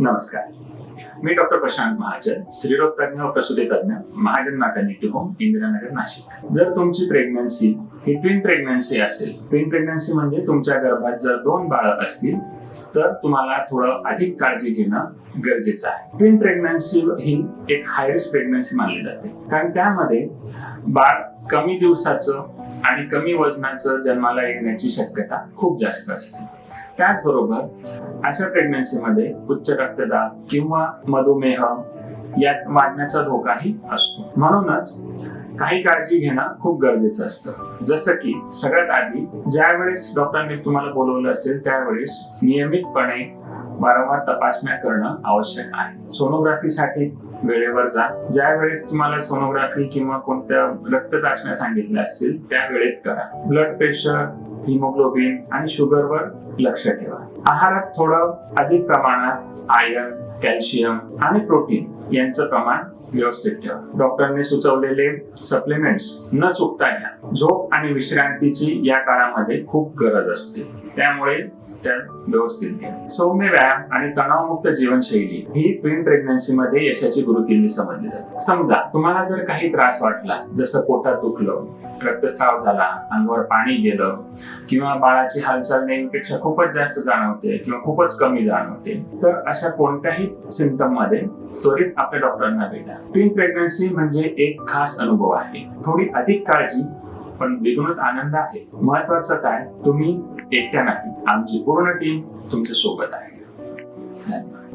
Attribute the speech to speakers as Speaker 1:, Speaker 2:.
Speaker 1: नमस्कार. मी डॉक्टर प्रशांत महाजन, स्त्रीरोग तज्ञ व प्रसूती तज्ञ, महाजन मॅटर्निटी होम, इंदिरानगर, नाशिक. जर तुमची प्रेग्नन्सी ही ट्विन प्रेग्नन्सी असेल, ट्विन प्रेग्नन्सी म्हणजे तुमच्या गर्भात जर 2 बाळं असतील तर तुम्हाला थोडं अधिक काळजी घेणं गरजेचं आहे. ट्विन प्रेग्नन्सी ही एक हाय रिस्क प्रेग्नन्सी मानली जाते, कारण त्यामध्ये बाळ कमी दिवसाचं आणि कमी वजनाचं जन्माला येण्याची शक्यता खूप जास्त असते. त्याचबरोबर अशा प्रेग्नन्सीमध्ये उच्च रक्तदाब किंवा मधुमेह यात वाढण्याचा धोकाही असतो. म्हणूनच काही काळजी घेणं खूप गरजेचं असतं. जसं की सगळ्यात आधी ज्या वेळेस डॉक्टरांनी तुम्हाला बोलवलं असेल त्यावेळेस नियमितपणे वारंवार तपासण्या करणं आवश्यक आहे. सोनोग्राफीसाठी वेळेवर जा. ज्या वेळेस तुम्हाला सोनोग्राफी किंवा कोणत्या रक्त चाचण्या सांगितल्या असतील त्या वेळेत करा. ब्लड प्रेशर, हिमोग्लोबिन आणि शुगरवर लक्ष ठेवा. आहारात थोडं अधिक प्रमाणात आयर्न, कॅल्शियम आणि प्रोटीन यांचं प्रमाण व्यवस्थित ठेवा. डॉक्टरांनी सुचवलेले सप्लिमेंट्स न चुकता घ्या. झोप आणि विश्रांतीची या काळामध्ये खूप गरज असते, त्यामुळे त्या व्यवस्थित घ्या. सौम्य व्यायाम आणि तणावमुक्त जीवनशैली ही ट्विन प्रेग्नन्सी मध्ये यशाची गुरुकिल्ली समजली जाते. समजा तुम्हाला जर काही त्रास वाटला, जसं पोटात दुखलं, रक्तस्राव झाला, अंगावर पाणी गेलं किंवा बाळाची हालचाल नेहमीपेक्षा खूपच जास्त जाणवते किंवा खूपच कमी जाणवते, तर अशा कोणत्याही सिम्पटम मध्ये त्वरित आपल्या डॉक्टरांना भेटा. ट्विन प्रेग्नन्सी म्हणजे एक खास अनुभव आहे. थोडी अधिक काळजी पण द्विगुणित आनंद आहे. महत्वाचं काय, तुम्ही एकट्या नाही, आमची पूर्ण टीम तुमच्या सोबत आहे. धन्यवाद.